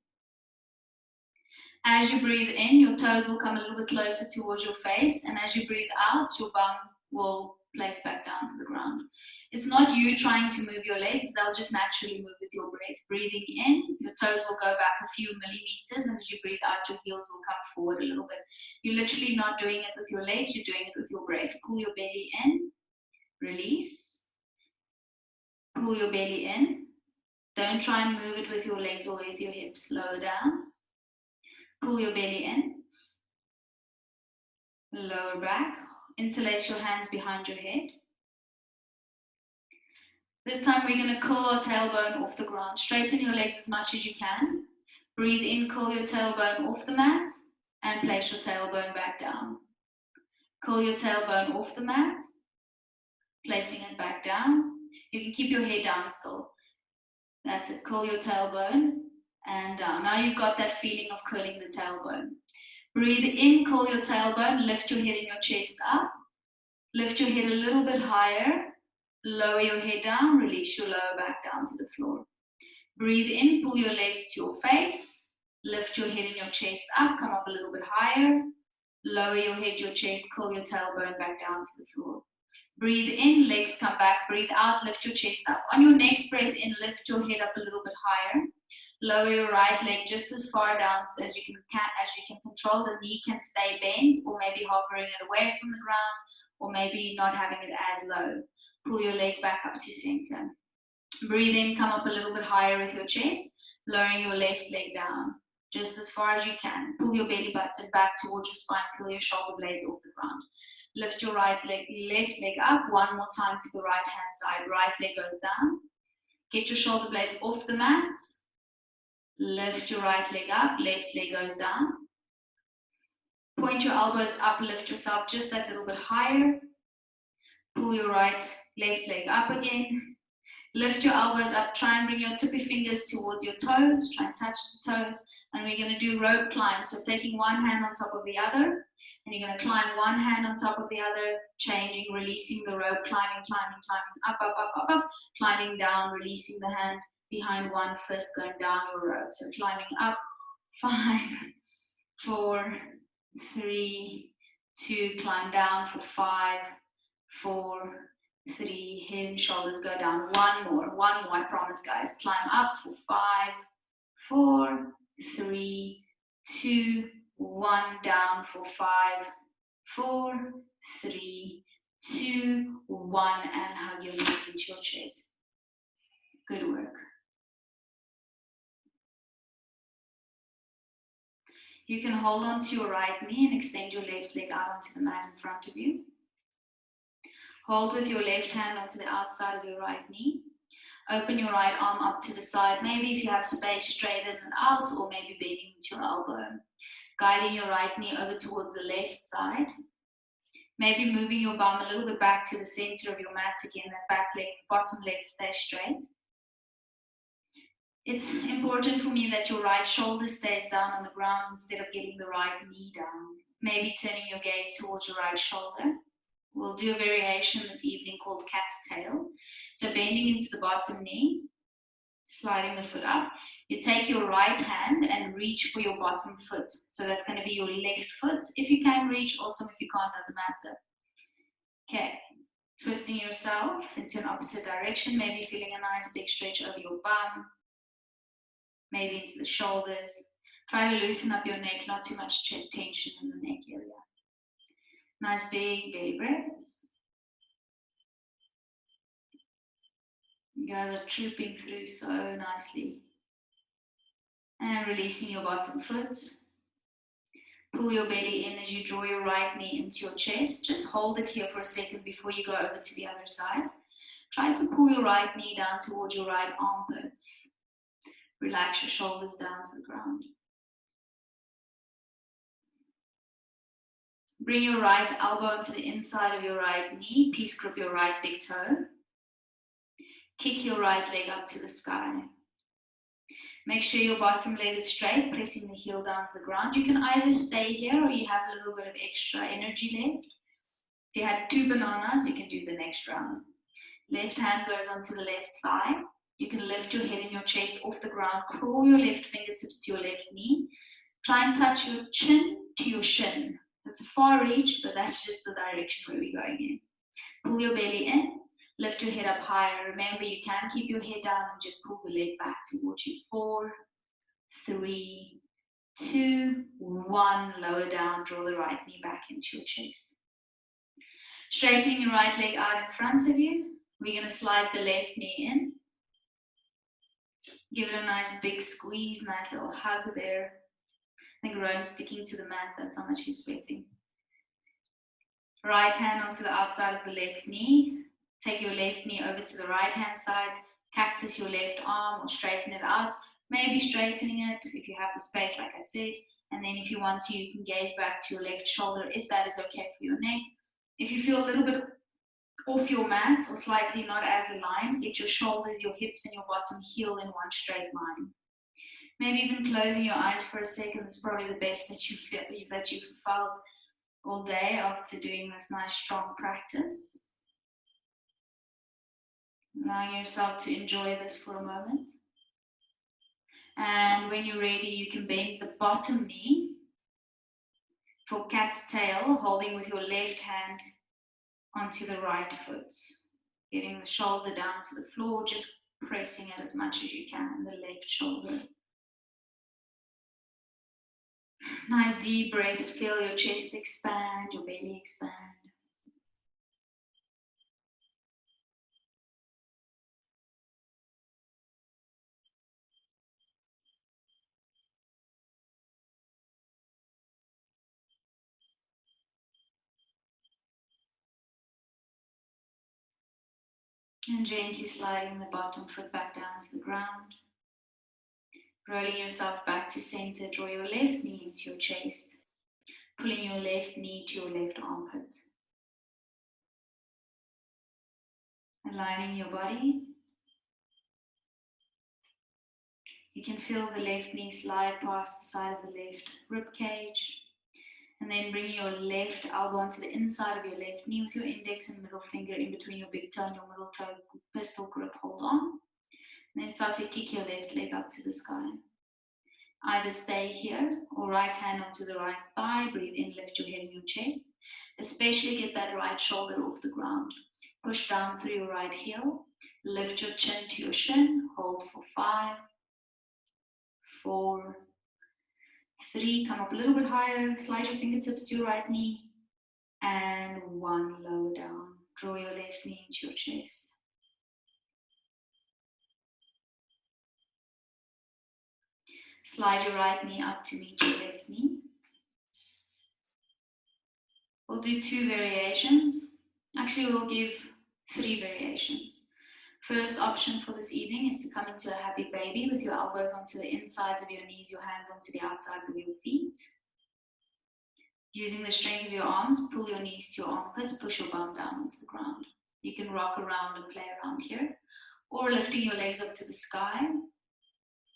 As you breathe in, your toes will come a little bit closer towards your face, and as you breathe out, your bum will place back down to the ground. It's not you trying to move your legs, they'll just naturally move with your breath. Breathing in, your toes will go back a few millimeters, and as you breathe out, your heels will come forward a little bit. You're literally not doing it with your legs, you're doing it with your breath. Pull your belly in, release. Pull your belly in. Don't try and move it with your legs or with your hips. Lower down. Pull your belly in. Lower back. Interlace your hands behind your head. This time we're going to curl our tailbone off the ground. Straighten your legs as much as you can. Breathe in, curl your tailbone off the mat, and place your tailbone back down. Curl your tailbone off the mat, placing it back down. You can keep your head down still. That's it. Curl your tailbone and down. Now you've got that feeling of curling the tailbone. Breathe in, curl your tailbone, lift your head and your chest up. Lift your head a little bit higher. Lower your head down, release your lower back down to the floor. Breathe in, pull your legs to your face. Lift your head and your chest up, come up a little bit higher. Lower your head, your chest, curl your tailbone back down to the floor. Breathe in, legs come back. Breathe out, lift your chest up. On your next breath in, lift your head up a little bit higher. Lower your right leg just as far down as you can control. The knee can stay bent, or maybe hovering it away from the ground, or maybe not having it as low. Pull your leg back up to center. Breathe in, come up a little bit higher with your chest, lowering your left leg down just as far as you can. Pull your belly button back towards your spine, pull your shoulder blades off the ground. Lift your right leg, left leg up, one more time to the right hand side. Right leg goes down. Get your shoulder blades off the mat. Lift your right leg up, left leg goes down. Point your elbows up, lift yourself just that little bit higher. Pull your left leg up again. Lift your elbows up, try and bring your tippy fingers towards your toes, try and touch the toes, and we're going to do rope climbs. So taking one hand on top of the other, and you're going to climb one hand on top of the other, changing, releasing the rope, climbing, climbing, climbing, up, up, up, up, up, climbing down, releasing the hand behind one fist, going down your rope. So climbing up, 5, 4, 3, 2, climb down for 5, 4, 3, head and shoulders go down. One more, I promise, guys. Climb up for 5, 4, 3, 2, 1, down for 5, 4, 3, 2, 1, and hug your knees into your chest. Good work. You can hold on to your right knee and extend your left leg out onto the mat in front of you. Hold with your left hand onto the outside of your right knee. Open your right arm up to the side. Maybe if you have space, straighten it out, or maybe bending into your elbow. Guiding your right knee over towards the left side. Maybe moving your bum a little bit back to the center of your mat again. That back leg, bottom leg stays straight. It's important for me that your right shoulder stays down on the ground instead of getting the right knee down. Maybe turning your gaze towards your right shoulder. We'll do a variation this evening called cat's tail. So bending into the bottom knee, sliding the foot up. You take your right hand and reach for your bottom foot. So that's going to be your left foot. If you can reach, awesome. If you can't, doesn't matter. Okay, twisting yourself into an opposite direction. Maybe feeling a nice big stretch over your bum. Maybe into the shoulders. Try to loosen up your neck, not too much tension in the neck area. Nice big belly breaths. You guys are trooping through so nicely. And releasing your bottom foot. Pull your belly in as you draw your right knee into your chest. Just hold it here for a second before you go over to the other side. Try to pull your right knee down towards your right armpit. Relax your shoulders down to the ground. Bring your right elbow onto the inside of your right knee. Peace grip your right big toe. Kick your right leg up to the sky. Make sure your bottom leg is straight, pressing the heel down to the ground. You can either stay here or you have a little bit of extra energy left. If you had 2 bananas, you can do the next round. Left hand goes onto the left thigh. You can lift your head and your chest off the ground. Crawl your left fingertips to your left knee. Try and touch your chin to your shin. That's a far reach, but that's just the direction where we're going in. Pull your belly in. Lift your head up higher. Remember, you can keep your head down and just pull the leg back towards you. 4, 3, 2, 1. Lower down. Draw the right knee back into your chest. Straightening your right leg out in front of you. We're going to slide the left knee in. Give it a nice big squeeze, nice little hug there. I think Rowan's sticking to the mat, that's how much he's sweating. Right hand onto the outside of the left knee. Take your left knee over to the right hand side. Cactus your left arm or straighten it out. Maybe straightening it if you have the space, like I said. And then if you want to, you can gaze back to your left shoulder if that is okay for your neck. If you feel a little bit off your mat or slightly not as aligned, get your shoulders, your hips, and your bottom heel in one straight line. Maybe even closing your eyes for a second is probably the best that you've felt all day after doing this nice strong practice. Allowing yourself to enjoy this for a moment. And when you're ready, you can bend the bottom knee for cat's tail, holding with your left hand onto the right foot. Getting the shoulder down to the floor, just pressing it as much as you can, the left shoulder. Nice deep breaths, feel your chest expand, your belly expand. And gently sliding the bottom foot back down to the ground. Rolling yourself back to center, draw your left knee into your chest. Pulling your left knee to your left armpit. Aligning your body. You can feel the left knee slide past the side of the left rib cage. And then bring your left elbow onto the inside of your left knee with your index and middle finger in between your big toe and your middle toe. Pistol grip, hold on. And then start to kick your left leg up to the sky. Either stay here or right hand onto the right thigh. Breathe in, lift your head and your chest. Especially get that right shoulder off the ground. Push down through your right heel. Lift your chin to your shin. Hold for 5, 4, 3. Come up a little bit higher. Slide your fingertips to your right knee. And 1. Lower down. Draw your left knee into your chest. Slide your right knee up to meet your left knee. We'll do 2 variations. Actually, we'll give 3 variations. First option for this evening is to come into a happy baby with your elbows onto the insides of your knees, your hands onto the outsides of your feet. Using the strength of your arms, pull your knees to your armpits, push your bum down onto the ground. You can rock around and play around here, or lifting your legs up to the sky,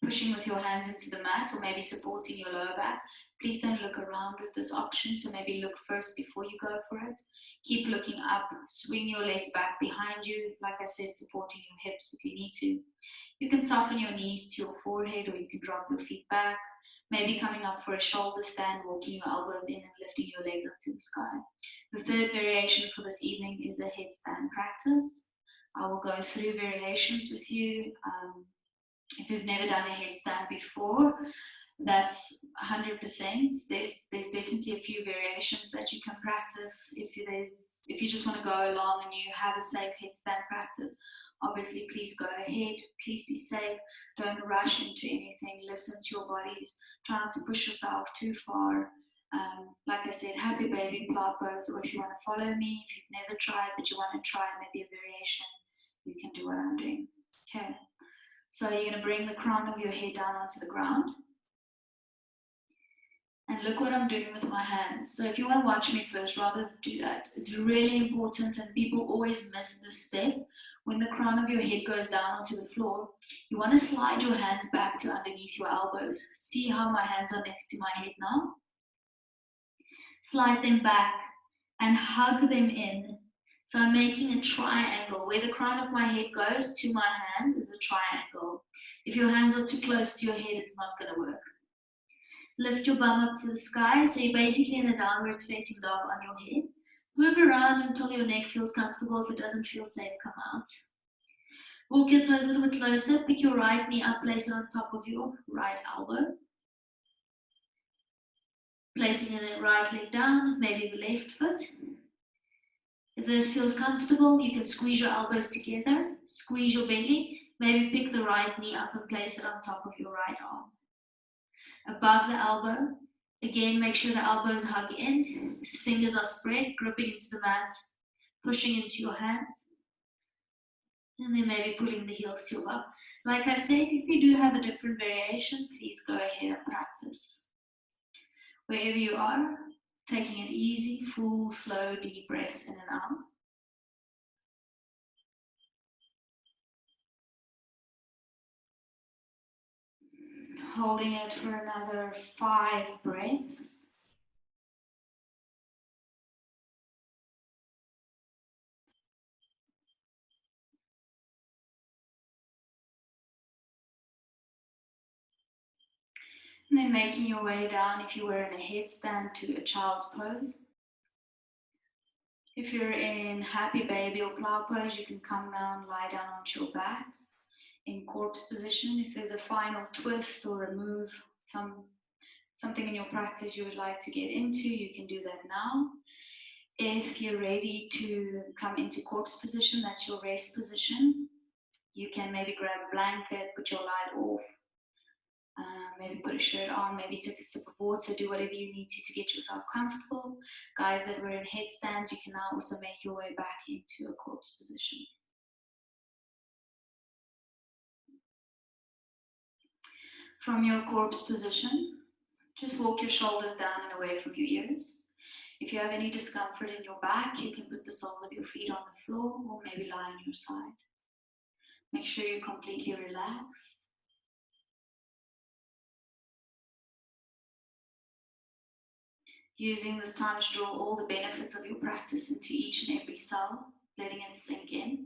pushing with your hands into the mat, or maybe supporting your lower back. Please don't look around with this option, so maybe look first before you go for it. Keep looking up, swing your legs back behind you, like I said, supporting your hips if you need to. You can soften your knees to your forehead, or you can drop your feet back, maybe coming up for a shoulder stand, walking your elbows in and lifting your legs up to the sky. The third variation for this evening is a headstand practice. I will go through variations with you. If you've never done a headstand before, that's 100%. There's definitely a few variations that you can practice. If you just want to go along and you have a safe headstand practice, obviously please go ahead, please be safe, don't rush into anything, listen to your bodies, try not to push yourself too far. Like I said, happy baby plow pose, or if you want to follow me, if you've never tried but you want to try maybe a variation, you can do what I'm doing. Okay, so you're going to bring the crown of your head down onto the ground. And look what I'm doing with my hands. So if you want to watch me first, rather do that. It's really important, and people always miss this step. When the crown of your head goes down onto the floor, you want to slide your hands back to underneath your elbows. See how my hands are next to my head now? Slide them back and hug them in. So I'm making a triangle. Where the crown of my head goes to my hands is a triangle. If your hands are too close to your head, it's not going to work. Lift your bum up to the sky, so you're basically in a downwards facing dog on your head. Move around until your neck feels comfortable. If it doesn't feel safe, come out. Walk your toes a little bit closer, pick your right knee up, place it on top of your right elbow. Placing the right leg down, maybe the left foot. If this feels comfortable, you can squeeze your elbows together, squeeze your belly, maybe pick the right knee up and place it on top of your right arm. Above the elbow, again, make sure the elbows hug in, his fingers are spread, gripping into the mat, pushing into your hands, and then maybe pulling the heels to your bum. Like I said, if you do have a different variation, please go ahead and practice. Wherever you are, taking it easy, full, slow, deep breaths in and out. Holding it for another 5 breaths. And then making your way down, if you were in a headstand, to a child's pose. If you're in happy baby or plow pose, you can come down, lie down onto your back. In corpse position, if there's a final twist or a move, something in your practice you would like to get into, you can do that now. If you're ready to come into corpse position, that's your rest position, you can maybe grab a blanket, put your light off, maybe put a shirt on, maybe take a sip of water, do whatever you need to get yourself comfortable. Guys that were in headstands, you can now also make your way back into a corpse position. From your corpse position, just walk your shoulders down and away from your ears. If you have any discomfort in your back, you can put the soles of your feet on the floor or maybe lie on your side. Make sure you're completely relaxed. Using this time to draw all the benefits of your practice into each and every cell, letting it sink in.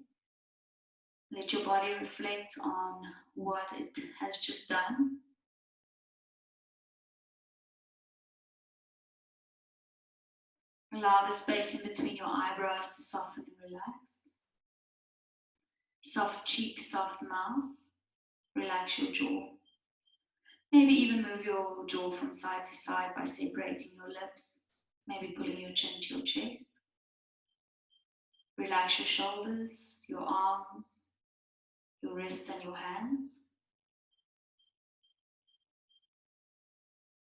Let your body reflect on what it has just done. Allow the space in between your eyebrows to soften and relax. Soft cheeks, soft mouth. Relax your jaw. Maybe even move your jaw from side to side by separating your lips. Maybe pulling your chin to your chest. Relax your shoulders, your arms, your wrists and your hands.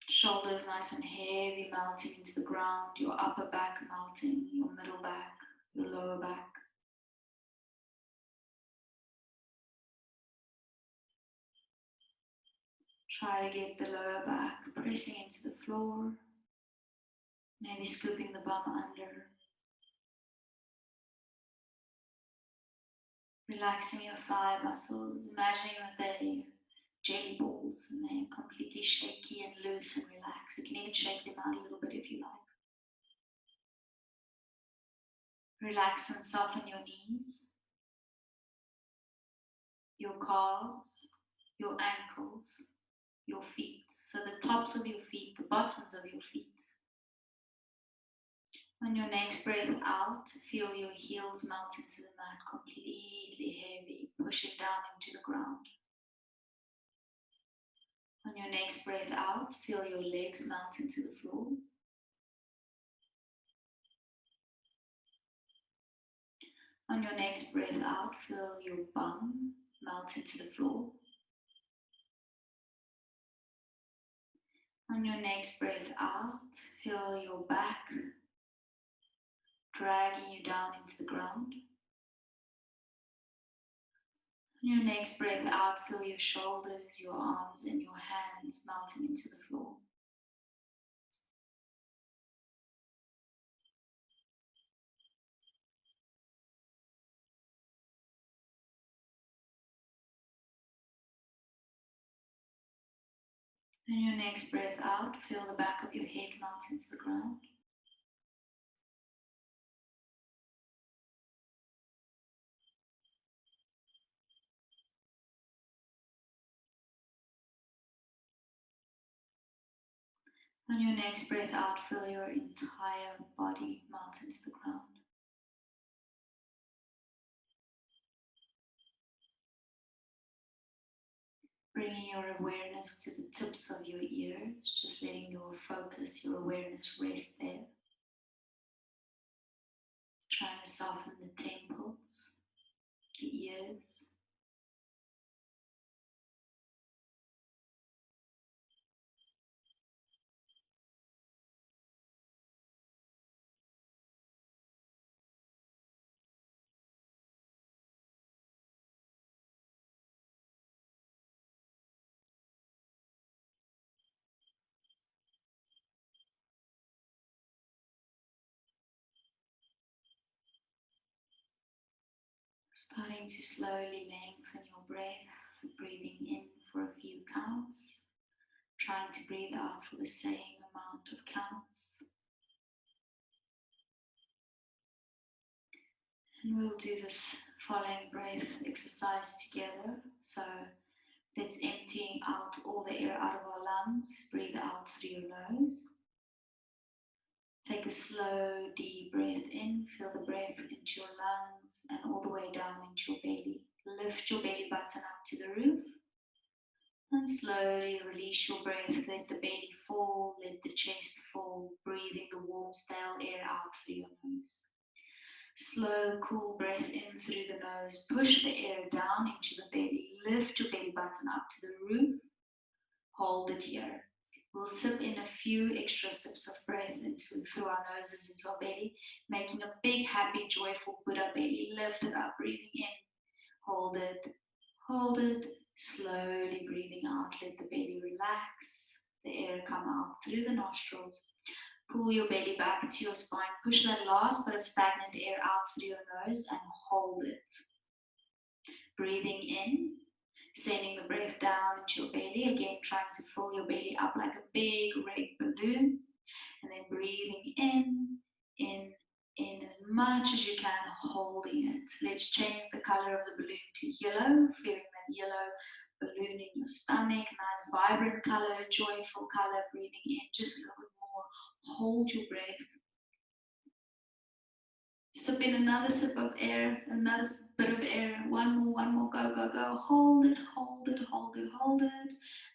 Shoulders nice and heavy, melting into the ground. Your upper back melting, your middle back, your lower back. Try to get the lower back pressing into the floor. Maybe scooping the bum under. Relaxing your thigh muscles, imagining that they're jelly balls and they're completely shaky and loose and relaxed. You can even shake them out a little bit if you like. Relax and soften your knees, your calves, your ankles, your feet. So the tops of your feet, the bottoms of your feet. On your next breath out, feel your heels melt into the mat, completely heavy, pushing down into the ground. On your next breath out, feel your legs melt into the floor. On your next breath out, feel your bum melt into the floor. On your next breath out, feel your back dragging you down into the ground. On your next breath out, feel your shoulders, your arms, and your hands melting into the floor. On your next breath out, feel the back of your head melt into the ground. On your next breath out, feel your entire body melt into the ground. Bringing your awareness to the tips of your ears, just letting your focus, your awareness rest there. Trying to soften the temples, the ears. Starting to slowly lengthen your breath, breathing in for a few counts, trying to breathe out for the same amount of counts. And we'll do this following breath exercise together. So let's empty out all the air out of our lungs, breathe out through your nose. Take a slow, deep breath in, feel the breath into your lungs and all the way down into your belly. Lift your belly button up to the roof and slowly release your breath. Let the belly fall, let the chest fall, breathing the warm, stale air out through your nose. Slow, cool breath in through the nose. Push the air down into the belly. Lift your belly button up to the roof. Hold it here. We'll sip in a few extra sips of breath through our noses into our belly, making a big, happy, joyful Buddha belly. Lift it up, breathing in. Hold it. Slowly breathing out. Let the belly relax. The air come out through the nostrils. Pull your belly back to your spine. Push that last bit of stagnant air out through your nose and hold it. Breathing in, sending the breath down into your belly. Again, trying to fill your belly up like a big red balloon. And then breathing in as much as you can, holding it. Let's change the color of the balloon to yellow, feeling that yellow balloon in your stomach, nice vibrant color, joyful color, breathing in just a little bit more. Hold your breath. Sip in another sip of air, another bit of air, one more, go. Hold it.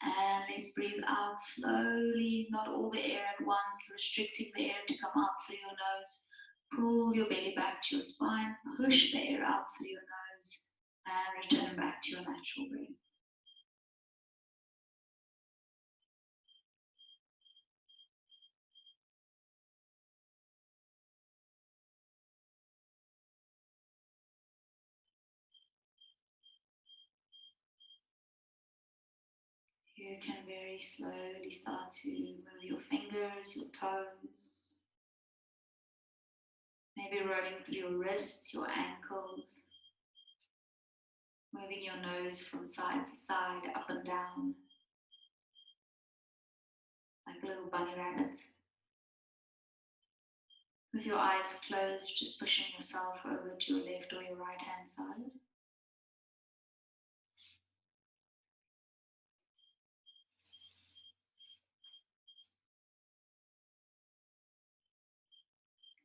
And let's breathe out slowly, not all the air at once, restricting the air to come out through your nose. Pull your belly back to your spine, push the air out through your nose, and return back to your natural breath. You can very slowly start to move your fingers, your toes, maybe rolling through your wrists, your ankles, moving your nose from side to side, up and down, like a little bunny rabbit. With your eyes closed, just pushing yourself over to your left or your right hand side.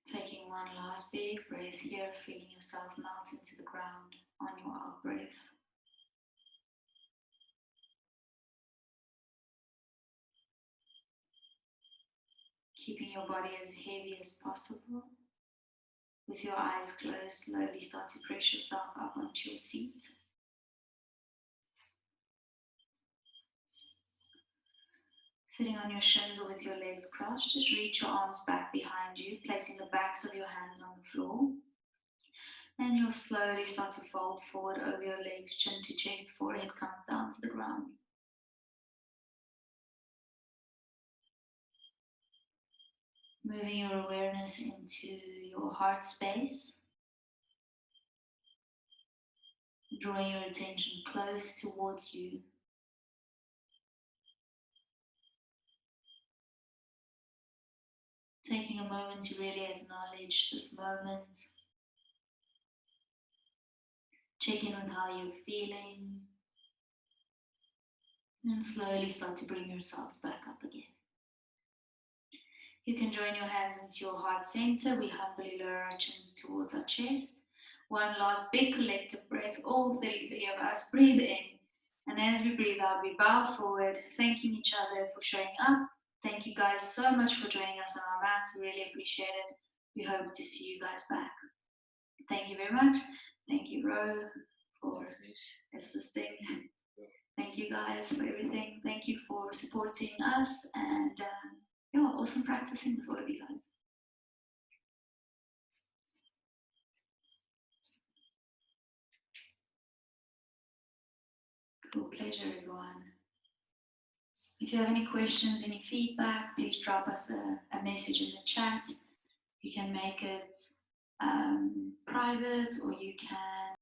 Taking one last big breath here, feeling yourself melt into the ground on your out breath. Keeping your body as heavy as possible. With your eyes closed, slowly start to press yourself up onto your seat. Sitting on your shins or with your legs crossed, just reach your arms back behind you, placing the backs of your hands on the floor. And you'll slowly start to fold forward over your legs, chin to chest, forehead comes down to the ground. Moving your awareness into your heart space. Drawing your attention close towards you. Taking a moment to really acknowledge this moment. Check in with how you're feeling. And slowly start to bring yourselves back up again. You can join your hands into your heart center. We humbly lower our chins towards our chest. One last big collective breath, all 33 of us. Breathe in. And as we breathe out, we bow forward, thanking each other for showing up. Thank you guys so much for joining us on our mat. We really appreciate it. We hope to see you guys back. Thank you very much. Thank you, Ro, for assisting. Thank you guys for everything. Thank you for supporting us, and yeah, awesome practicing with all of you guys. Cool, pleasure everyone. If you have any questions, any feedback, please drop us a message in the chat. You can make it private, or you can